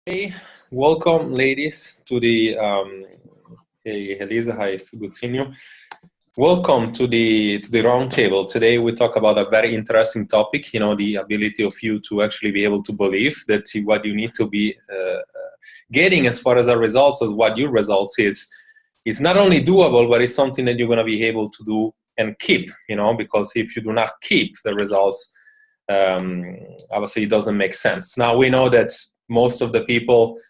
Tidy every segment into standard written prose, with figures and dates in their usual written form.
Hey, welcome, ladies, to the hey, Elisa. Hi, it's good seeing you. Welcome to the round table. Today we talk about a very interesting topic. The ability of you to actually be able to believe that what you need to be getting as far as our results, as what your results is not only doable, but it's something that you're going to be able to do and keep. Because if you do not keep the results, obviously it doesn't make sense. Now we know that most of the people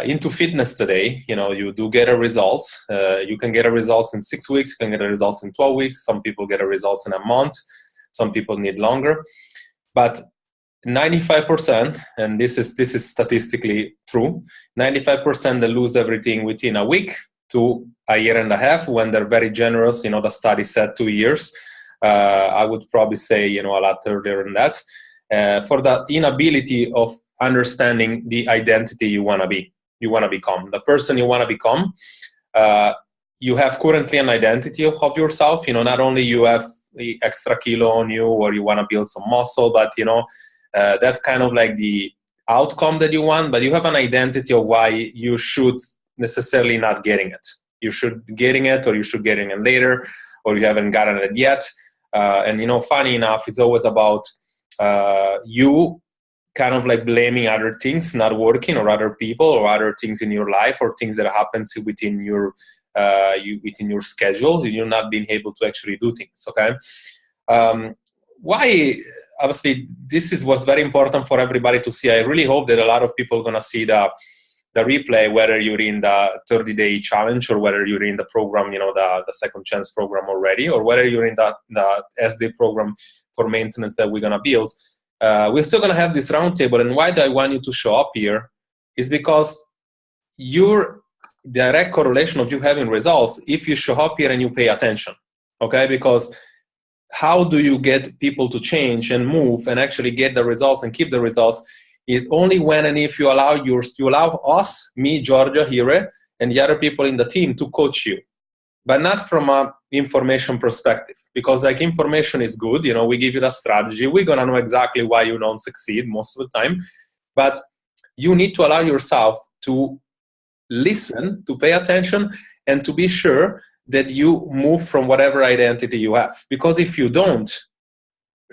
into fitness today, you do get a results. You can get a results in 6 weeks, you can get a results in 12 weeks. Some people get a results in a month. Some people need longer. But 95%, and this is statistically true, 95% they lose everything within a week to a year and a half when they're very generous. The study said 2 years. I would probably say, a lot earlier than that. For the inability of understanding the identity you want to become, the person you want to become. You have currently an identity of yourself. Not only you have the extra kilo on you, or you want to build some muscle, but that's kind of like the outcome that you want. But you have an identity of why you should necessarily not getting it. You should getting it, or you should getting it later, or you haven't gotten it yet. And funny enough, it's always about you kind of like blaming other things not working, or other people, or other things in your life, or things that happen within your within your schedule. You're not being able to actually do things. Okay, why? Obviously, was very important for everybody to see. I really hope that a lot of people are gonna see the replay, whether you're in the 30-day challenge, or whether you're in the program, the second chance program already, or whether you're in the SD program for maintenance that we're gonna build. We're still going to have this roundtable, and why do I want you to show up here is because your direct correlation of you having results if you show up here and you pay attention, okay? Because how do you get people to change and move and actually get the results and keep the results? It only when and if you allow us, me, Georgia, here, and the other people in the team to coach you. But not from a information perspective, because like information is good. We give you the strategy. We're going to know exactly why you don't succeed most of the time. But you need to allow yourself to listen, to pay attention, and to be sure that you move from whatever identity you have. Because if you don't,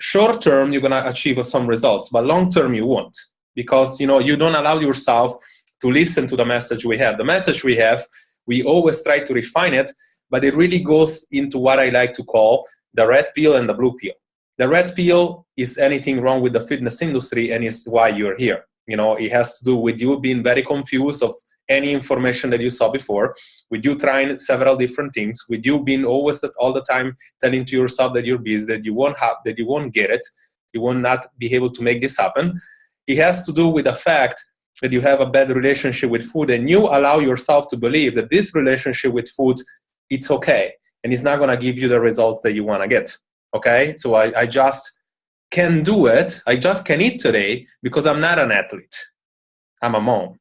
short term, you're going to achieve some results, but long term, you won't. Because, you don't allow yourself to listen to the message we have. The message we have, we always try to refine it, but it really goes into what I like to call the red pill and the blue pill. The red pill is anything wrong with the fitness industry, and it's why you're here. It has to do with you being very confused of any information that you saw before, with you trying several different things, with you being always all the time telling to yourself that you're busy, that you won't get it, you will not be able to make this happen. It has to do with the fact that you have a bad relationship with food, and you allow yourself to believe that this relationship with food, it's okay, and it's not going to give you the results that you want to get. Okay, so I just can do it. I just can eat today because I'm not an athlete. I'm a mom.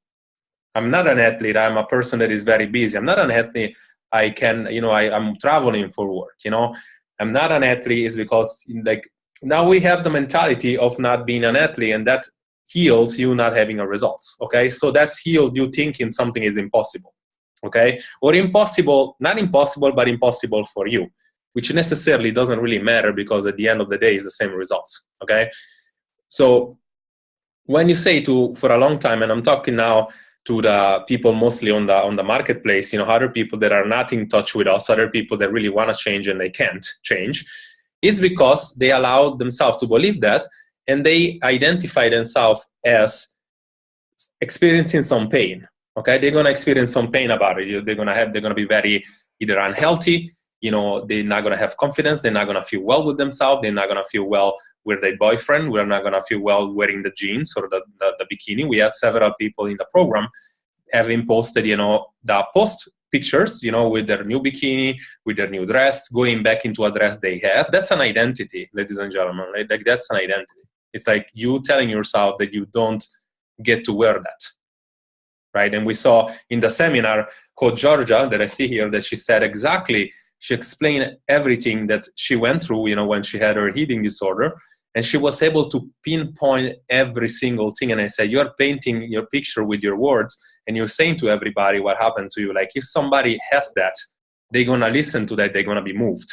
I'm not an athlete. I'm a person that is very busy. I'm not an athlete. I'm traveling for work. I'm not an athlete is because like now we have the mentality of not being an athlete, and that heals you not having a results. Okay, so that's healed you thinking something is impossible. Okay, or impossible, not impossible, but impossible for you, which necessarily doesn't really matter, because at the end of the day, it's the same results. Okay, so when you say for a long time, and I'm talking now to the people mostly on the marketplace, other people that are not in touch with us, other people that really want to change and they can't change, is because they allow themselves to believe that, and they identify themselves as experiencing some pain. Okay, they're gonna experience some pain about it. They're gonna be very either unhealthy. They're not gonna have confidence. They're not gonna feel well with themselves. They're not gonna feel well with their boyfriend. We're not gonna feel well wearing the jeans or the bikini. We had several people in the program having posted, the post pictures, with their new bikini, with their new dress, going back into a dress they have. That's an identity, ladies and gentlemen. Right? Like that's an identity. It's like you telling yourself that you don't get to wear that. Right, and we saw in the seminar, Coach Georgia, that I see here, that she said exactly, she explained everything that she went through, when she had her eating disorder, And she was able to pinpoint every single thing. And I said, you're painting your picture with your words, and you're saying to everybody what happened to you. Like, if somebody has that, they're going to listen to that, they're going to be moved,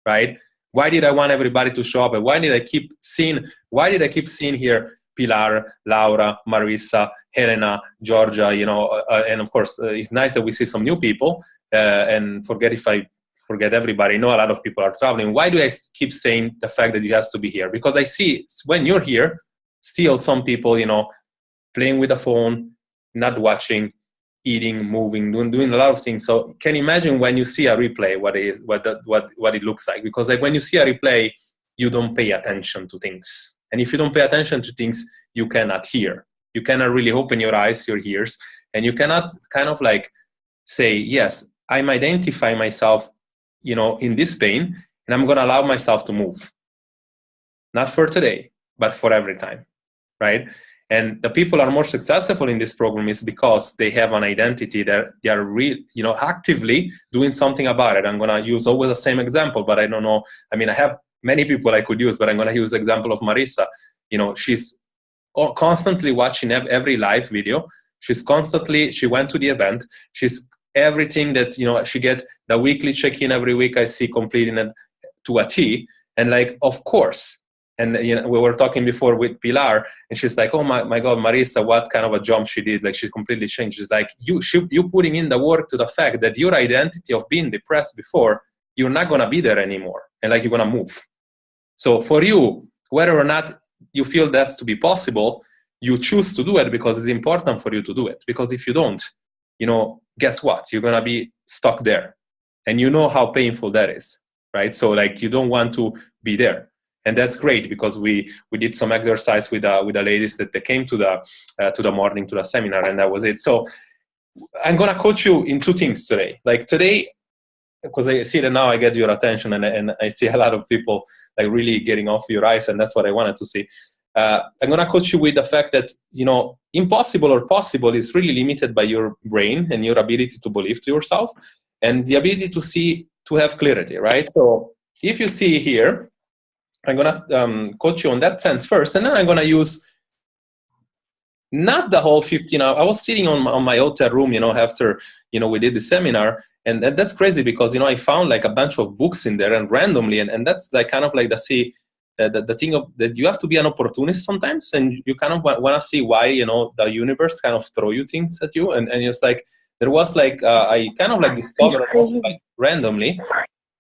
right? Why did I want everybody to show up? And why did I keep seeing here Pilar, Laura, Marissa, Helena, Georgia, and of course, it's nice that we see some new people, and if I forget everybody, I know a lot of people are traveling. Why do I keep saying the fact that you have to be here? Because I see when you're here, still some people, playing with the phone, not watching, eating, moving, doing a lot of things. So can you imagine when you see a replay, what it looks like? Because like when you see a replay, you don't pay attention to things. And if you don't pay attention to things, you cannot hear. You cannot really open your eyes, your ears, and you cannot kind of like say, yes, I'm identifying myself, in this pain, and I'm going to allow myself to move. Not for today, but for every time, right? And the people are more successful in this program is because they have an identity that they are actively doing something about it. I'm going to use always the same example, but I don't know. I mean, I have many people I could use, but I'm going to use the example of Marissa. She's constantly watching every live video. She went to the event. She's everything that, she get the weekly check-in every week. I see completing it to a T. And like, of course, and we were talking before with Pilar, and she's like, oh my God, Marissa, what kind of a jump she did. Like, she completely changed. She's like, you putting in the work to the fact that your identity of being depressed before, you're not going to be there anymore. And like, you're going to move. So for you, whether or not you feel that's to be possible, you choose to do it because it's important for you to do it. Because if you don't, guess what? You're going to be stuck there. And you know how painful that is, right? So like, you don't want to be there. And that's great because we did some exercise with the ladies that they came to the morning, to the seminar, and that was it. So I'm going to coach you in two things today. Like today, because I see that now I get your attention, and I see a lot of people like really getting off your eyes, and that's what I wanted to see. I'm going to coach you with the fact that, impossible or possible is really limited by your brain and your ability to believe to yourself and the ability to have clarity, right? So if you see here, I'm going to coach you on that sense first, and then I'm going to use not the whole 15 hours. I was sitting on my hotel room, after, we did the seminar, and that's crazy because, I found like a bunch of books in there and randomly, and that's like kind of like the thing of that you have to be an opportunist sometimes, and you kind of want to see why, the universe kind of throw you things at you, and it's like, there was like, I kind of like discovered almost like randomly.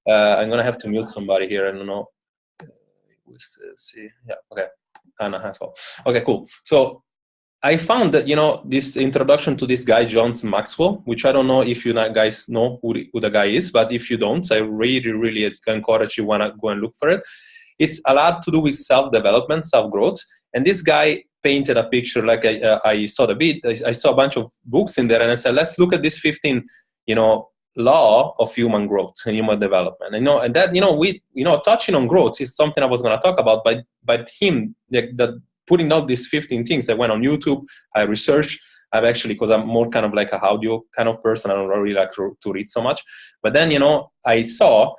I'm going to have to mute somebody here, I don't know. Let's see. Yeah. Okay. Anna has all. Okay. Cool. So I found that this introduction to this guy John Maxwell, which I don't know if you guys know who the guy is, but if you don't, I really encourage you wanna go and look for it. It's a lot to do with self-development, self-growth, and this guy painted a picture. Like I saw I saw a bunch of books in there, and I said, let's look at this 15, law of human growth and human development. And that, we, touching on growth is something I was going to talk about, but him, the putting out these 15 things, I went on YouTube, I researched, I've actually, because I'm more kind of like a audio kind of person, I don't really like to read so much. But then, I saw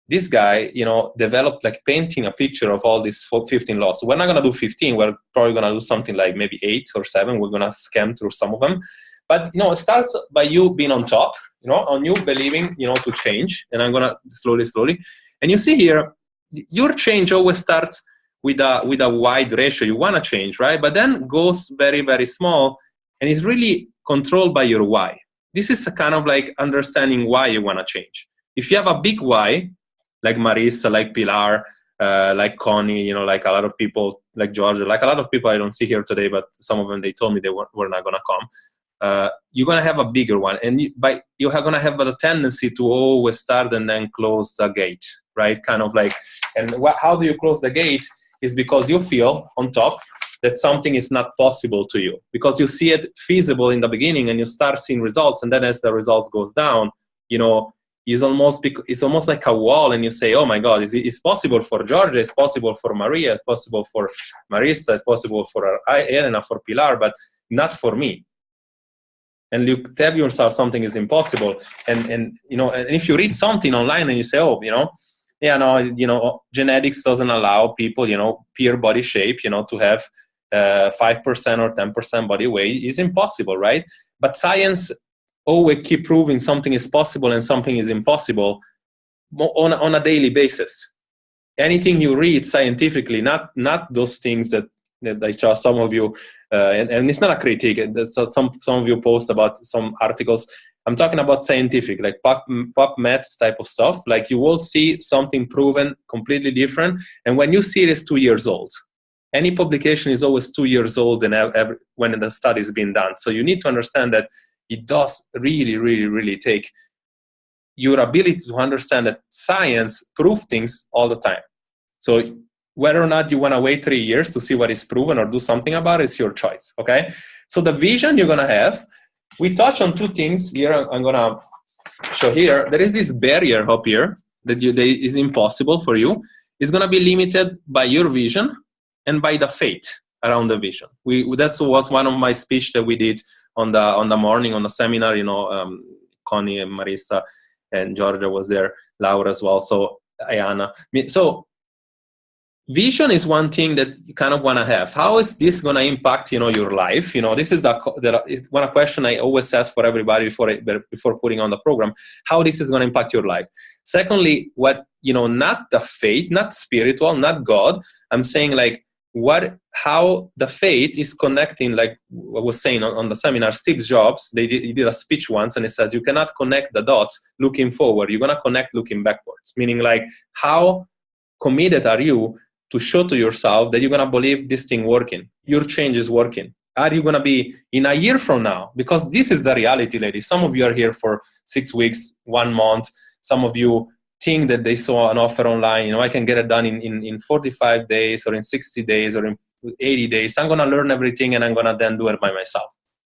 this guy, developed like painting a picture of all these 15 laws. So we're not going to do 15, we're probably going to do something like maybe 8 or 7. We're going to scan through some of them. But, it starts by you being on top, on you believing, to change. And I'm going to slowly. And you see here, your change always starts with a wide ratio. You want to change, right? But then goes very, very small, and is really controlled by your why. This is a kind of like understanding why you want to change. If you have a big why, like Marissa, like Pilar, like Connie, like a lot of people, like Georgia, like a lot of people I don't see here today, but some of them, they told me they were not going to come. You're going to have a bigger one, and you're going to have a tendency to always start and then close the gate, right? Kind of like, and how do you close the gate is because you feel on top that something is not possible to you, because you see it feasible in the beginning and you start seeing results, and then as the results goes down, it's almost like a wall, and you say, oh my God, it's possible for Georgia, it's possible for Maria, it's possible for Marissa, it's possible for Elena, for Pilar, but not for me. And you tell yourself something is impossible. And if you read something online and you say, oh, yeah, no, genetics doesn't allow people, peer body shape, to have 5% or 10% body weight. Is impossible, right? But science always keep proving something is possible and something is impossible on a daily basis. Anything you read scientifically, not those things that I saw some of you, and it's not a critique. Some of you post about some articles. I'm talking about scientific, like PubMed type of stuff. Like you will see something proven completely different, and when you see it is 2 years old. Any publication is always 2 years old when the study is being done. So you need to understand that it does really, really, really take your ability to understand that science proves things all the time. So whether or not you want to wait 3 years to see what is proven or do something about it is your choice, okay? So the vision you're going to have, we touch on two things here. I'm going to show here. There is this barrier up here that is impossible for you. It's going to be limited by your vision and by the faith around the vision. That was one of my speech that we did on the morning on the seminar. Connie and Marissa and Georgia was there, Laura as well. So Ayana. So vision is one thing that you kind of want to have. How is this going to impact, your life? This is one question I always ask for everybody before putting on the program, how this is going to impact your life. Secondly, not the faith, not spiritual, not God. I'm saying like how the faith is connecting, like I was saying on the seminar, Steve Jobs, he did a speech once and he says, you cannot connect the dots looking forward. You're going to connect looking backwards. Meaning like, how committed are you to show to yourself that you're going to believe this thing working, your change is working? Are you going to be in a year from now? Because this is the reality, ladies. Some of you are here for 6 weeks, 1 month. Some of you think that they saw an offer online. I can get it done in 45 days or in 60 days or in 80 days. I'm going to learn everything and I'm going to then do it by myself.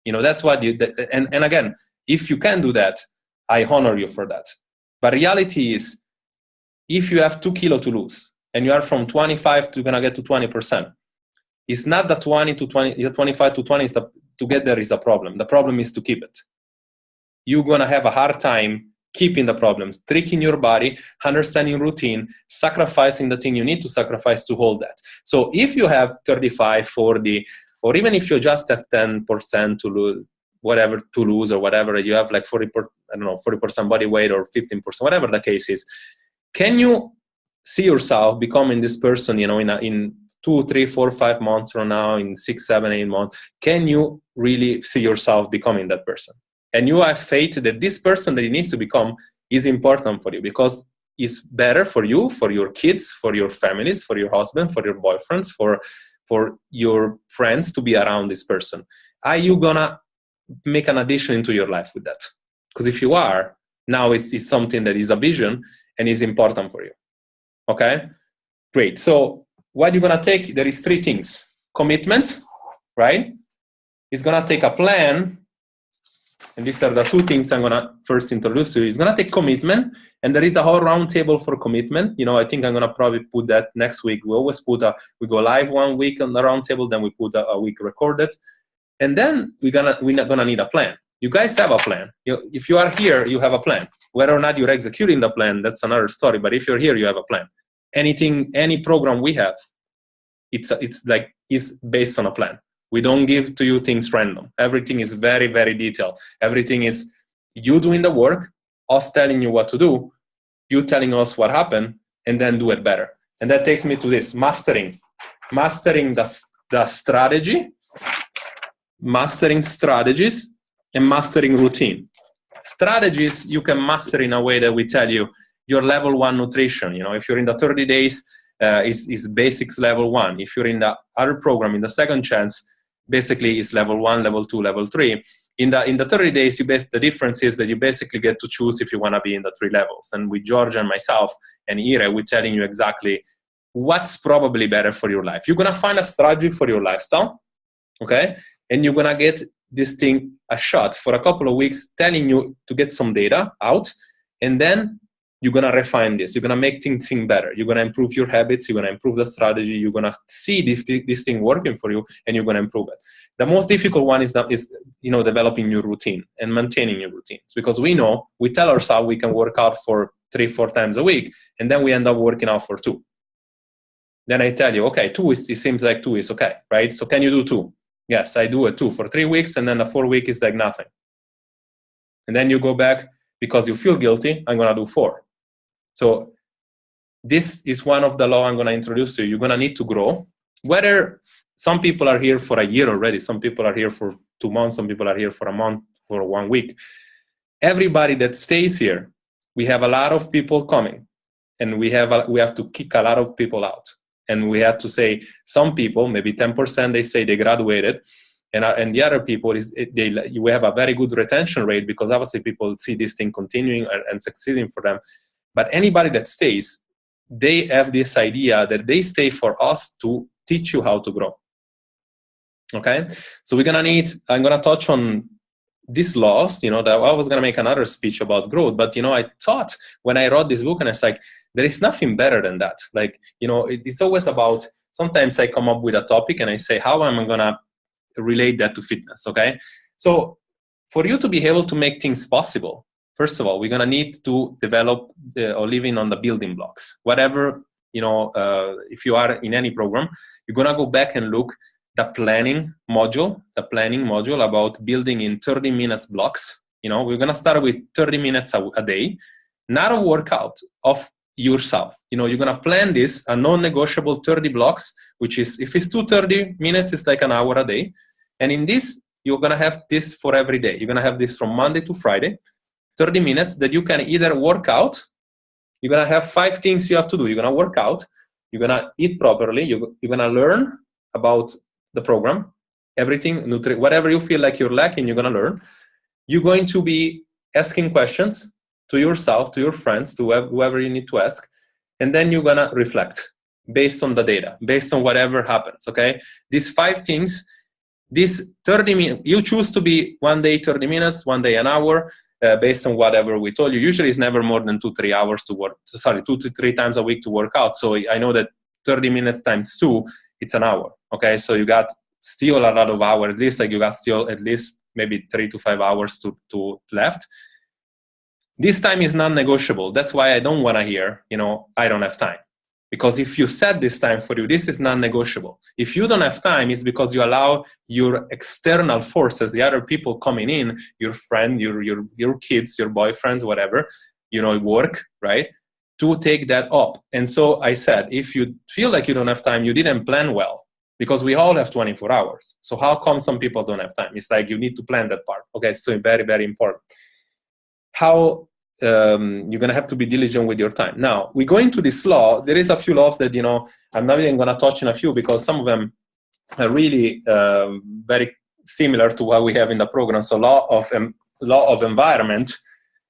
That's what and again, if you can do that, I honor you for that. But reality is, if you have 2 kilos to lose, and you are from 25 to gonna get to 20%. It's not the 25 to 20 to get there is a problem. The problem is to keep it. You're gonna have a hard time keeping the problems, tricking your body, understanding routine, sacrificing the thing you need to sacrifice to hold that. So if you have 35, 40, or even if you just have 10% to lose, or whatever, you have like 40% body weight or 15%, whatever the case is, can you see yourself becoming this person, in 2, 3, 4, 5 months from now, in 6, 7, 8 months? Can you really see yourself becoming that person? And you have faith that this person that you need to become is important for you, because it's better for you, for your kids, for your families, for your husband, for your boyfriends, for your friends to be around this person. Are you gonna make an addition into your life with that? Because if you are, now it's something that is a vision and is important for you. Okay, great. So what you're gonna take, there is 3 things. Commitment, right? It's gonna take a plan, and these are the 2 things I'm gonna first introduce to you. It's gonna take commitment, and there is a whole round table for commitment. I think I'm gonna probably put that next week. We always we go live 1 week on the round table, then we put a week recorded, and then we're gonna need a plan. You guys have a plan. If you are here, you have a plan. Whether or not you're executing the plan, that's another story. But if you're here, you have a plan. Any program we have, it's based on a plan. We don't give to you things random. Everything is very, very detailed. Everything is you doing the work, us telling you what to do, you telling us what happened, and then do it better. And that takes me to this, mastering the strategy, mastering strategies, and mastering routine. Strategies you can master in a way that we tell you your level 1 nutrition. If you're in the 30 days, is basics level 1. If you're in the other program, in the second chance, basically is level 1, level 2, level 3. In the 30 days, the difference is that you basically get to choose if you want to be in the 3 levels. And with George and myself and Ira, we're telling you exactly what's probably better for your life. You're going to find a strategy for your lifestyle, okay? And you're going to get this thing a shot for a couple of weeks, telling you to get some data out, and then you're going to refine this. You're going to make things better. You're going to improve your habits. You're going to improve the strategy. You're going to see this thing working for you, and you're going to improve it. The most difficult one is developing your routine and maintaining your routines, because we tell ourselves we can work out for 3-4 times a week, and then we end up working out for 2. Then I tell you, okay, 2 it seems like 2 is okay, right? So can you do 2? Yes, I do it 2 for 3 weeks, and then the 4th week is like nothing. And then you go back because you feel guilty. I'm going to do 4. So this is one of the law I'm going to introduce to you. You're going to need to grow. Whether some people are here for a year already, some people are here for 2 months, some people are here for a month, for 1 week. Everybody that stays here, we have a lot of people coming, and we have to kick a lot of people out. And we have to say some people, maybe 10%, they say they graduated, and the other people we have a very good retention rate, because obviously people see this thing continuing and succeeding for them. But anybody that stays, they have this idea that they stay for us to teach you how to grow. Okay, so I'm gonna touch on these laws. That I was gonna make another speech about growth, but I thought when I wrote this book, and it's like, there is nothing better than that. Like, it's always about, sometimes I come up with a topic and I say, how am I gonna relate that to fitness? Okay, so for you to be able to make things possible, first of all, we're gonna need to develop or live in on the building blocks. Whatever, if you are in any program, you're gonna go back and look the planning module about building in 30 minutes blocks. We're gonna start with 30 minutes a day, not a workout of yourself. You're gonna plan this a non-negotiable 30 blocks, which is, if it's 30 minutes, it's like an hour a day. And in this, you're gonna have this for every day. You're gonna have this from Monday to Friday, 30 minutes that you can either work out. You're gonna have 5 things you have to do. You're gonna work out, you're gonna eat properly, you're gonna learn about the program, everything, whatever you feel like you're lacking, you're gonna learn. You're going to be asking questions to yourself, to your friends, to whoever you need to ask, and then you're gonna reflect based on the data, based on whatever happens. Okay, these 5 things, this 30 minutes, you choose to be one day 30 minutes, one day an hour, based on whatever we told you. Usually it's never more than 2-3 hours to work. 2 to 3 times a week to work out. So I know that 30 minutes times 2, it's an hour. Okay, so you got still a lot of hours. At least you got still at least maybe 3 to 5 hours to left. This time is non-negotiable. That's why I don't want to hear, I don't have time. Because if you set this time for you, this is non-negotiable. If you don't have time, it's because you allow your external forces, the other people coming in, your friend, your kids, your boyfriend, whatever, work, right, to take that up. And so I said, if you feel like you don't have time, you didn't plan well, because we all have 24 hours. So how come some people don't have time? It's like you need to plan that part. Okay, so very, very important. How you're going to have to be diligent with your time. Now, we go into this law. There is a few laws that, I'm not even going to touch in a few, because some of them are really very similar to what we have in the program. So law of environment.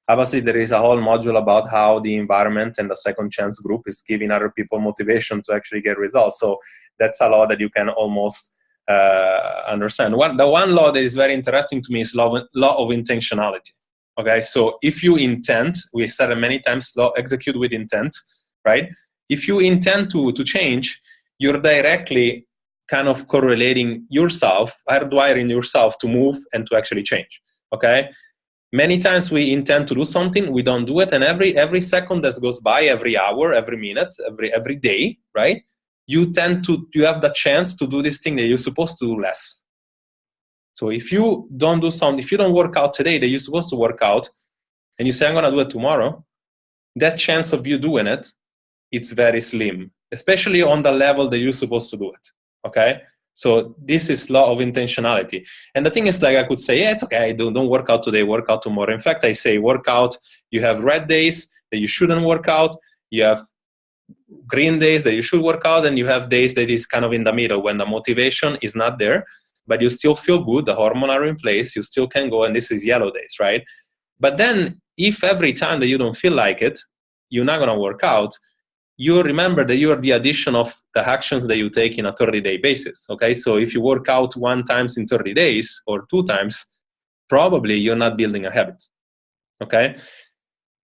Obviously, there is a whole module about how the environment and the second chance group is giving other people motivation to actually get results. So that's a law that you can almost understand. The one law that is very interesting to me is law of intentionality. Okay, so if you intend, we said it many times, execute with intent, right? If you intend to change, you're directly kind of correlating yourself, hardwiring yourself to move and to actually change, okay? Many times we intend to do something, we don't do it, and every second that goes by, every hour, every minute, every day, right? You have the chance to do this thing that you're supposed to do less. So if you don't do something, if you don't work out today that you're supposed to work out, and you say, I'm going to do it tomorrow, that chance of you doing it, it's very slim, especially on the level that you're supposed to do it, okay? So this is law of intentionality. And the thing is, like, I could say, yeah, it's okay, don't work out today, work out tomorrow. In fact, I say work out, you have red days that you shouldn't work out, you have green days that you should work out, and you have days that is kind of in the middle when the motivation is not there, but you still feel good, the hormones are in place, you still can go, and this is yellow days, right? But then if every time that you don't feel like it, you're not going to work out, you remember that you are the addition of the actions that you take in a 30-day basis, okay? So if you work out 1 time in 30 days or 2 times, probably you're not building a habit, okay?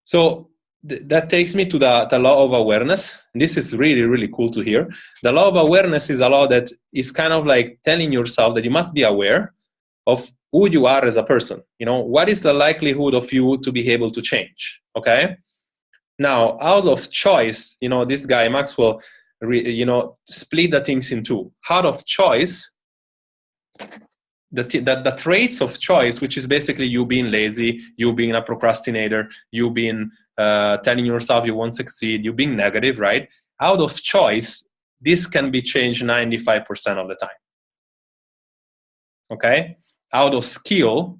So that takes me to the law of awareness. This is really, really cool to hear. The law of awareness is a law that is kind of like telling yourself that you must be aware of who you are as a person. What is the likelihood of you to be able to change? Okay. Now, out of choice, this guy Maxwell, split the things in two. Out of choice, the traits of choice, which is basically you being lazy, you being a procrastinator, you being telling yourself you won't succeed, you being negative, right? Out of choice, this can be changed 95% of the time. Okay? Out of skill,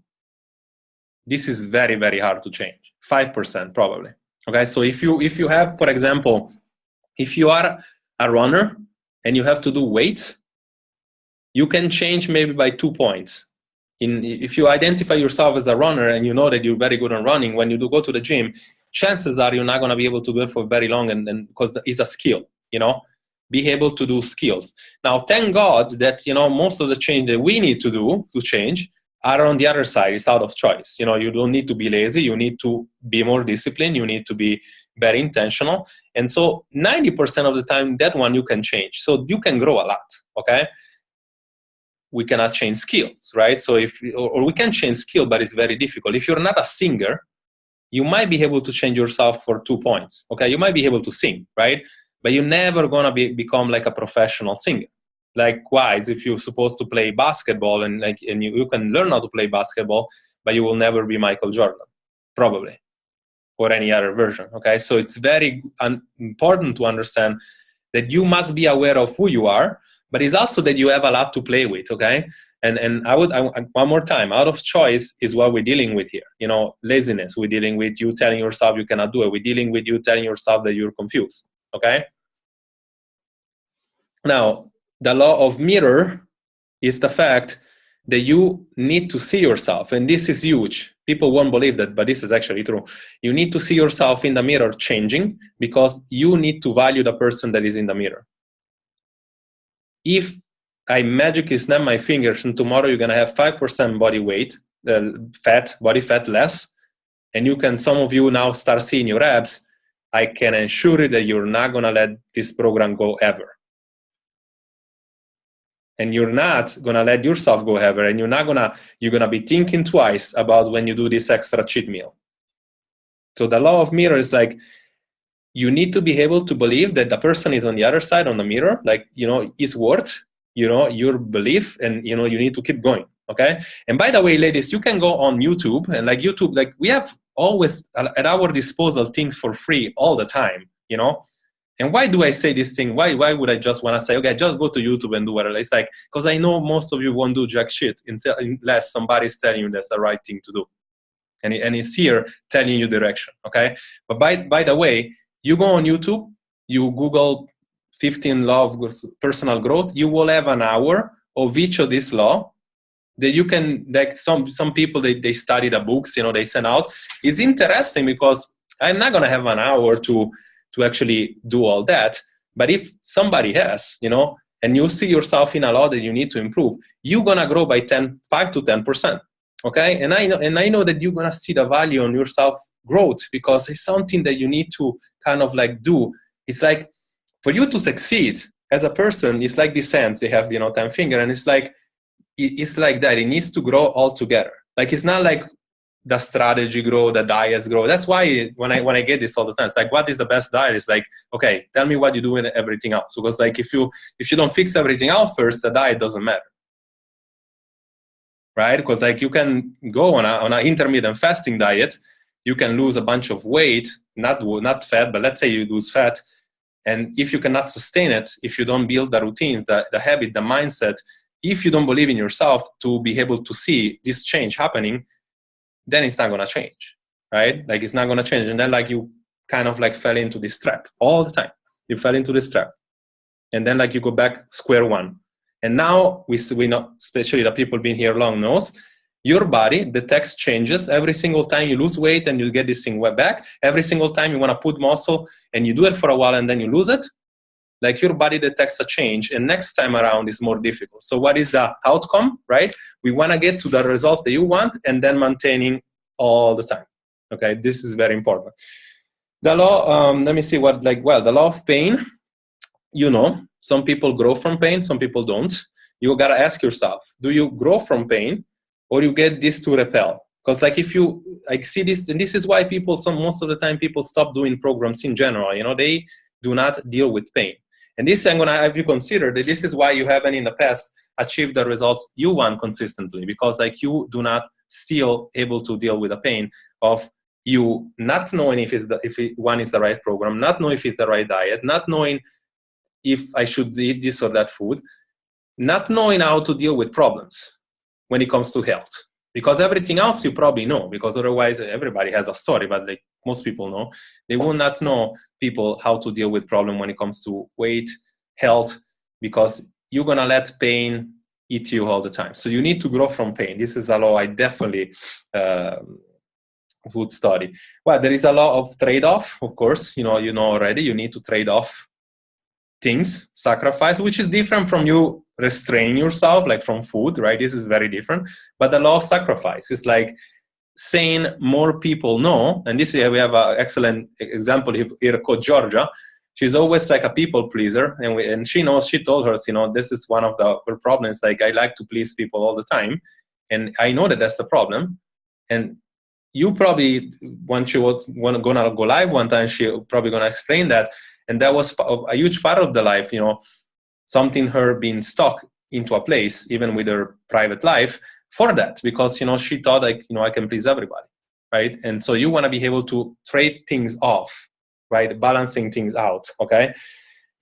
this is very, very hard to change. 5% probably. Okay, so if you have, for example, if you are a runner and you have to do weights, you can change maybe by 2 points. If you identify yourself as a runner and you know that you're very good on running, when you do go to the gym, chances are you're not going to be able to do it for very long, and because it's a skill, be able to do skills. Now, thank God that, most of the change that we need to do to change are on the other side. It's out of choice. You don't need to be lazy. You need to be more disciplined. You need to be very intentional. And so 90% of the time, that one you can change. So you can grow a lot, okay? We cannot change skills, right? So or we can change skill, but it's very difficult. If you're not a singer, you might be able to change yourself for 2 points, okay? You might be able to sing, right? But you're never gonna become like a professional singer. Likewise, if you're supposed to play basketball and you can learn how to play basketball, but you will never be Michael Jordan, probably, or any other version, okay? So it's very important to understand that you must be aware of who you are, but it's also that you have a lot to play with, okay? And I one more time, out of choice is what we're dealing with here. Laziness, we're dealing with you telling yourself you cannot do it. We're dealing with you telling yourself that you're confused, okay? Now, the law of mirror is the fact that you need to see yourself, and this is huge. People won't believe that, but this is actually true. You need to see yourself in the mirror changing, because you need to value the person that is in the mirror. If I magically snap my fingers and tomorrow you're going to have 5% body weight, body fat less, and some of you now start seeing your abs, I can assure you that you're not going to let this program go ever. And you're not going to let yourself go ever, and you're going to be thinking twice about when you do this extra cheat meal. So the law of mirror is you need to be able to believe that the person is on the other side on the mirror, is worth, your belief, and, you need to keep going, okay? And by the way, ladies, you can go on YouTube, and we have always at our disposal things for free all the time, And why do I say this thing? Why would I just want to say, okay, just go to YouTube and do whatever? It's because I know most of you won't do jack shit unless somebody's telling you that's the right thing to do. And it's here telling you direction, okay? But by the way, you go on YouTube, you Google 15 law of personal growth, you will have an hour of each of these law that you can, some people, they study the books, they send out. It's interesting because I'm not going to have an hour to actually do all that. But if somebody has, and you see yourself in a law that you need to improve, you're going to grow by 5 to 10%. Okay. And I know that you're going to see the value on your self growth, because it's something that you need to kind of do. It's for you to succeed as a person, it's like these hands, they have, 10 fingers, and it's like that. It needs to grow all together. It's not like the strategy grow, the diets grow. That's why when I get this all the time, it's what is the best diet? It's okay, tell me what you do in everything else. Because if you don't fix everything out first, the diet doesn't matter, right? Because you can go on an intermittent fasting diet, you can lose a bunch of weight, not fat, but let's say you lose fat, and if you cannot sustain it, if you don't build the routines, the habit, the mindset, if you don't believe in yourself to be able to see this change happening, then it's not going to change, right? It's not going to change. And then you kind of fell into this trap all the time. You fell into this trap. And then you go back square one. And now we know, especially the people being here long knows, your body detects changes every single time you lose weight and you get this thing back. Every single time you want to put muscle and you do it for a while and then you lose it, your body detects a change, and next time around is more difficult. So what is the outcome, right? We want to get to the results that you want and then maintaining all the time. Okay, this is very important. The law, let me see what, the law of pain, some people grow from pain, some people don't. You got to ask yourself, do you grow from pain or you get this to repel? Because if you see this, and this is why most of the time people stop doing programs in general, they do not deal with pain. And this I'm going to have you consider that this is why you haven't in the past achieved the results you want consistently, because you do not still able to deal with the pain of you not knowing if one is the right program, not knowing if it's the right diet, not knowing if I should eat this or that food, not knowing how to deal with problems when it comes to health. Because everything else you probably know, because otherwise everybody has a story, but most people know, they will not know people how to deal with problem when it comes to weight, health, because you're going to let pain eat you all the time. So you need to grow from pain. This is a law I definitely would study. Well, there is a law of trade-off, of course. You know already, you need to trade off things, sacrifice, which is different from you restraining yourself, like from food, right? This is very different. But the law of sacrifice is saying more people no. And this year we have an excellent example here, called Georgia. She's always a people pleaser, and she knows. She told her, this is one of her problems. I like to please people all the time, and I know that that's the problem. And you probably, once you gonna go live one time, she probably gonna explain that. And that was a huge part of the life, something her being stuck into a place, even with her private life, for that, because she thought I can please everybody, right? And so you want to be able to trade things off, right? Balancing things out. Okay.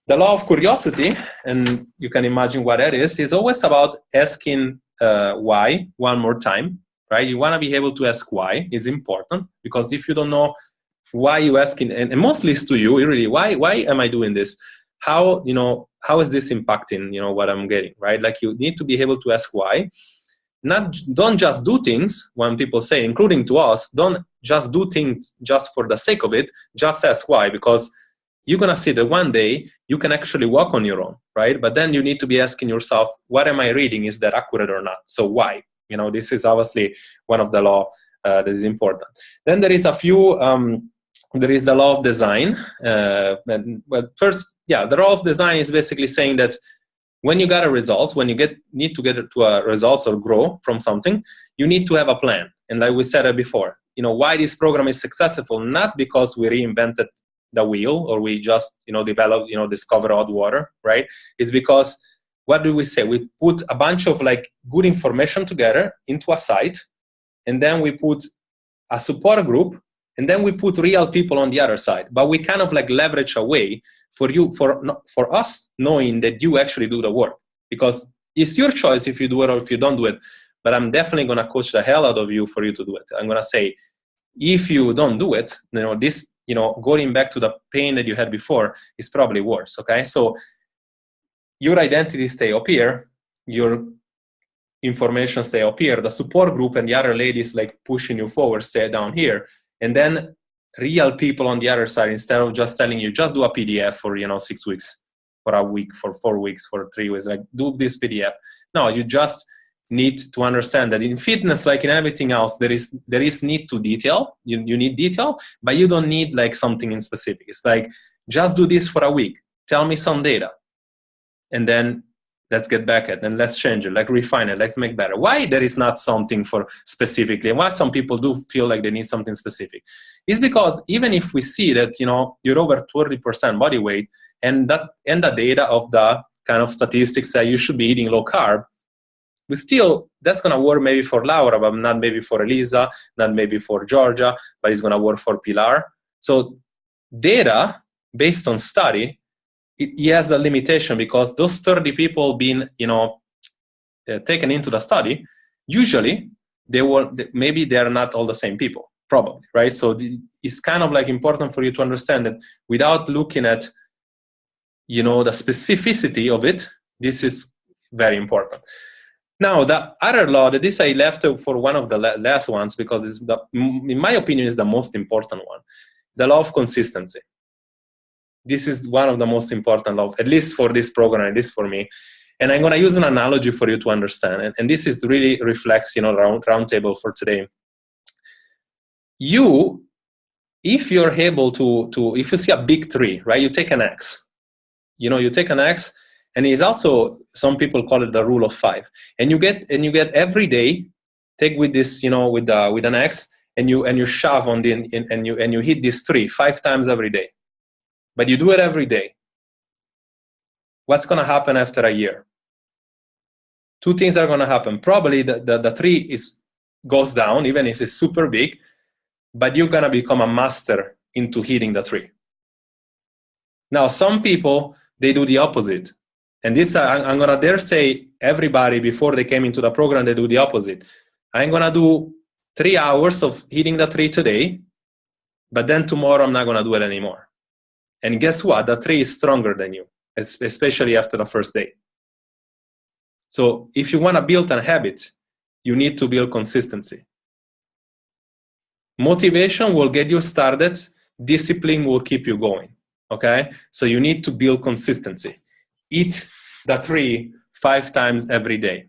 The law of curiosity, and you can imagine what that is always about asking why one more time, right? You want to be able to ask why. It's important, because if you don't know why you asking, and mostly it's to you, really, why am I doing this? How is this impacting, what I'm getting, right? You need to be able to ask why. Don't just do things when people say, including to us, don't just do things just for the sake of it. Just ask why, because you're going to see that one day you can actually walk on your own, right? But then you need to be asking yourself, what am I reading? Is that accurate or not? So why? This is obviously one of the law that is important. Then there is a few, there is the law of design. But first, the law of design is basically saying that when you got a result, when you need to get to a results or grow from something, you need to have a plan. And like we said it before, why this program is successful, not because we reinvented the wheel or we just, developed, discovered hot water, right? It's because, what do we say? We put a bunch of good information together into a site, and then we put a support group, and then we put real people on the other side. But we kind of leverage a way for us knowing that you actually do the work, because it's your choice if you do it or if you don't do it. But I'm definitely going to coach the hell out of you for you to do it. I'm going to say, if you don't do it, this, going back to the pain that you had before is probably worse. Okay. So your identity stay up here, your information stay up here, the support group and the other ladies pushing you forward stay down here. And then real people on the other side, instead of just telling you, just do a PDF for, 6 weeks, for a week, for 4 weeks, for 3 weeks, do this PDF. No, you just need to understand that in fitness, like in everything else, there is need to detail. You need detail, but you don't need something in specific. It's just do this for a week. Tell me some data. And then let's get back at it and let's change it, refine it, let's make better. Why there is not something for specifically, and why some people do feel like they need something specific, is because even if we see that, you're over 20% body weight, and the data of the kind of statistics that you should be eating low carb, but still, that's going to work maybe for Laura, but not maybe for Elisa, not maybe for Georgia, but it's going to work for Pilar. So data based on study, it has a limitation, because those 30 people being, taken into the study, usually maybe they're not all the same people, probably, right? So it's kind of important for you to understand that without looking at, the specificity of it, this is very important. Now, the other law that this I left for one of the last ones, because it's in my opinion, is the most important one, the law of consistency. This is one of the most important laws, at least for this program, at least for me. And I'm going to use an analogy for you to understand. And this is really reflects, round table for today. You if you're able to if you see a big tree, right, you take an axe, you take an axe, and it's also, some people call it the rule of 5, and you get every day, take with this, with an axe, and you shove on the, and you hit this tree 5 times every day, but you do it every day. What's going to happen after a year? 2 things are going to happen. Probably the tree goes down, even if it's super big, but you're going to become a master into hitting the tree. Now, some people, they do the opposite. And this, I'm going to dare say, everybody, before they came into the program, they do the opposite. I'm going to do 3 hours of hitting the tree today, but then tomorrow I'm not going to do it anymore. And guess what? The tree is stronger than you, especially after the first day. So if you want to build a habit, you need to build consistency. Motivation will get you started. Discipline will keep you going. Okay? So you need to build consistency. Eat the tree 5 times every day.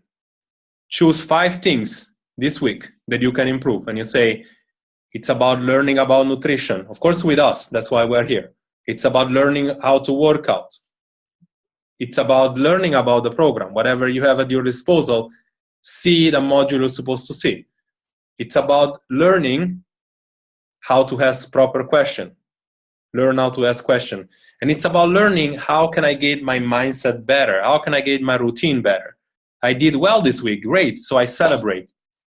Choose 5 things this week that you can improve. And you say, it's about learning about nutrition. Of course, with us, that's why we're here. It's about learning how to work out. It's about learning about the program. Whatever you have at your disposal, see the module you're supposed to see. It's about learning how to ask proper question. Learn how to ask question. And it's about learning, how can I get my mindset better? How can I get my routine better? I did well this week, great, so I celebrate.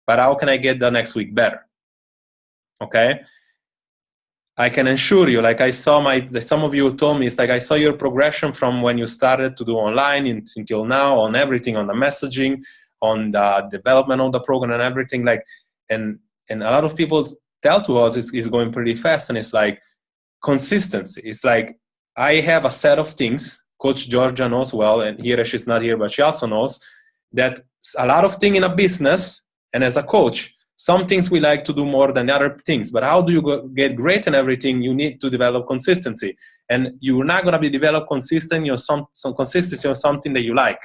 But how can I get the next week better? Okay? I can assure you, like I saw some of you told me, it's like I saw your progression from when you started to do online until now, on everything, on the messaging, on the development of the program and everything. Like, and a lot of people tell to us it's going pretty fast, and it's like consistency. It's like, I have a set of things, Coach Georgia knows well, and here she's not here, but she also knows that a lot of things in a business, and as a coach, some things we like to do more than other things, but how do you get great in everything? You need to develop consistency, and you're not going to be develop consistency on some consistency on something that you like.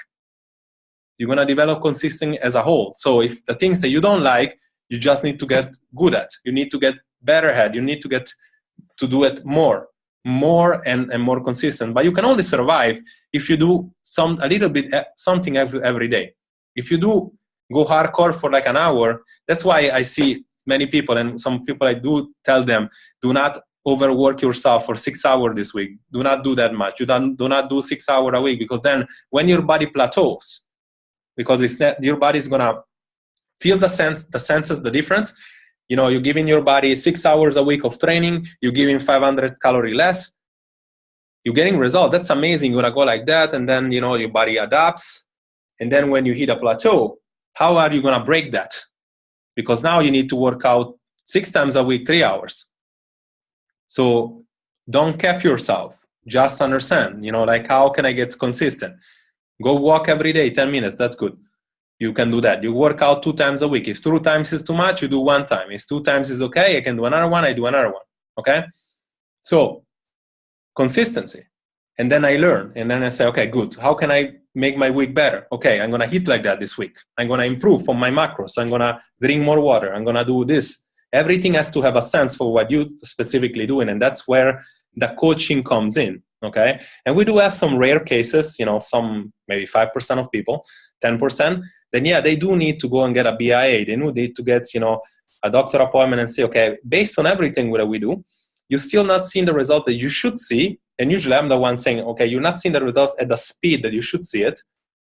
You're going to develop consistency as a whole. So if the things that you don't like, you just need to get good at. You need to get better at. You need to get to do it more and more consistent. But you can only survive if you do a little bit something every day. If you do go hardcore for like an hour, that's why I see many people, and some people I do tell them, do not overwork yourself for 6 hours this week. Do not do that much. Do not do 6 hours a week, because then when your body plateaus, because your body is gonna feel the senses, the difference. You're giving your body 6 hours a week of training, you're giving 500 calories less, you're getting results. That's amazing. You're gonna go like that, and then your body adapts. And then when you hit a plateau, how are you gonna break that? Because now you need to work out 6 times a week, 3 hours. So don't cap yourself. Just understand, like, how can I get consistent? Go walk every day, 10 minutes. That's good. You can do that. You work out 2 times a week. If 2 times is too much, you do 1 time. If 2 times is okay, I can do another one, I do another one. Okay? So consistency. And then I learn. And then I say, okay, good. How can I make my week better? Okay, I'm going to hit like that this week. I'm going to improve on my macros. I'm going to drink more water. I'm going to do this. Everything has to have a sense for what you specifically doing. And that's where the coaching comes in. Okay? And we do have some rare cases, some maybe 5% of people, 10%. Then yeah, they do need to go and get a BIA. They need to get, a doctor appointment and say, okay, based on everything that we do, you're still not seeing the result that you should see. And usually I'm the one saying, okay, you're not seeing the results at the speed that you should see it.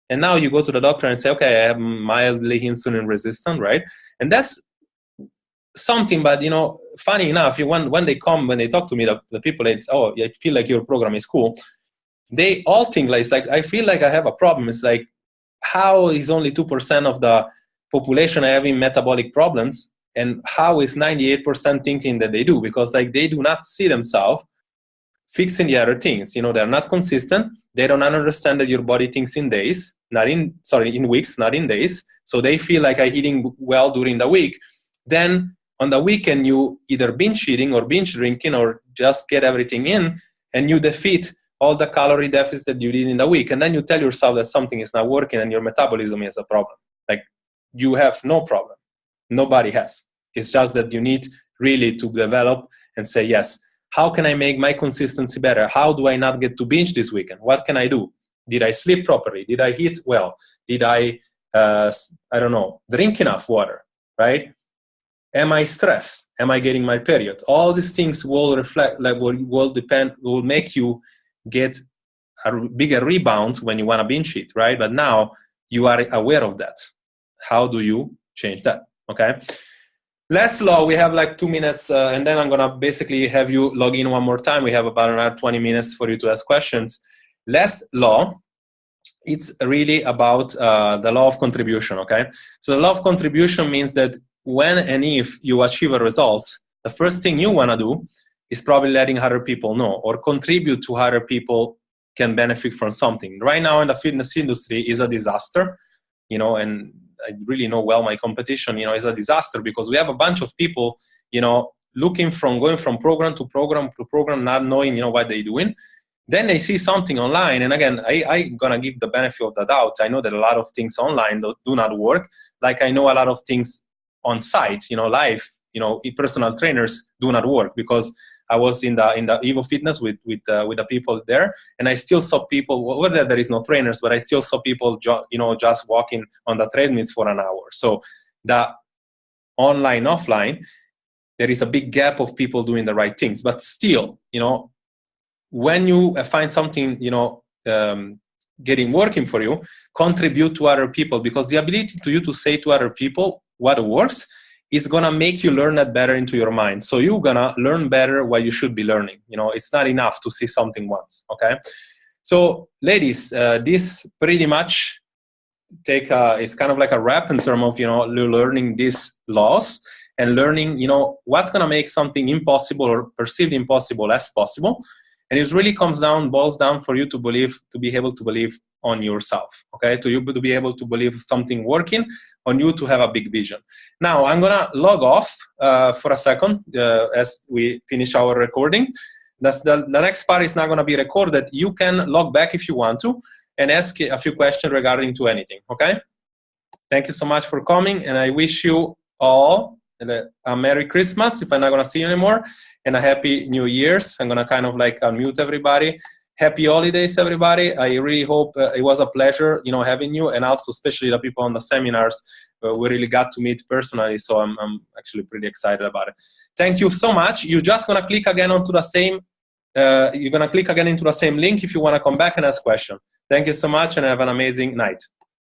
And now you go to the doctor and say, okay, I have mildly insulin resistant, right? And that's something, but funny enough, when they talk to me, the people, it's, oh, I feel like your program is cool. They all think like, it's like, I feel like I have a problem. It's like, how is only 2% of the population having metabolic problems, and how is 98% thinking that they do? Because like, they do not see themselves fixing the other things. They're not consistent. They don't understand that your body thinks in days, in weeks, not in days. So they feel like I'm eating well during the week. Then on the weekend, you either binge eating or binge drinking or just get everything in, and you defeat all the calorie deficit that you did in the week. And then you tell yourself that something is not working and your metabolism is a problem. Like, you have no problem. Nobody has. It's just that you need really to develop and say, yes, how can I make my consistency better? How do I not get to binge this weekend? What can I do? Did I sleep properly? Did I eat well? Did I don't know, drink enough water, right? Am I stressed? Am I getting my period? All these things will reflect, like will make you get a bigger rebound when you want to binge eat, right? But now you are aware of that. How do you change that? Okay. Last law, we have like 2 minutes, and then I'm going to basically have you log in one more time. We have about another 20 minutes for you to ask questions. Last law, it's really about the law of contribution, okay? So the law of contribution means that when and if you achieve a results, the first thing you want to do is probably letting other people know or contribute to other people can benefit from something. Right now in the fitness industry is a disaster, you know, and I really know well my competition, you know, is a disaster because we have a bunch of people, you know, going from program to program, not knowing, you know, what they're doing. Then they see something online, and again, I'm gonna give the benefit of the doubt. I know that a lot of things online do not work. Like I know a lot of things on site, you know, live, you know, personal trainers do not work because I was in the Evo Fitness with the people there, and I still saw people. Whether there is no trainers, but I still saw people, you know, just walking on the treadmills for an hour. So the online, offline, there is a big gap of people doing the right things. But still, you know, when you find something, you know, working for you, contribute to other people, because the ability to say to other people what works is gonna make you learn that better into your mind. So you're gonna learn better what you should be learning. You know, it's not enough to see something once, okay? So ladies, this pretty much it's kind of like a wrap in terms of, you know, learning these laws and learning, you know, what's gonna make something impossible or perceived impossible as possible. And it really boils down for you to be able to believe on yourself, okay? To be able to believe something working, on you to have a big vision. Now, I'm gonna log off for a second as we finish our recording. The next part is not gonna be recorded. You can log back if you want to and ask a few questions regarding to anything, okay? Thank you so much for coming, and I wish you all a Merry Christmas if I'm not gonna see you anymore, and a Happy New Year's. I'm gonna kind of like unmute everybody. Happy holidays, everybody. I really hope it was a pleasure, you know, having you, and also especially the people on the seminars. We really got to meet personally, so I'm actually pretty excited about it. Thank you so much. You're just gonna click again onto the same. You're gonna click again into the same link if you wanna come back and ask questions. Thank you so much, and have an amazing night.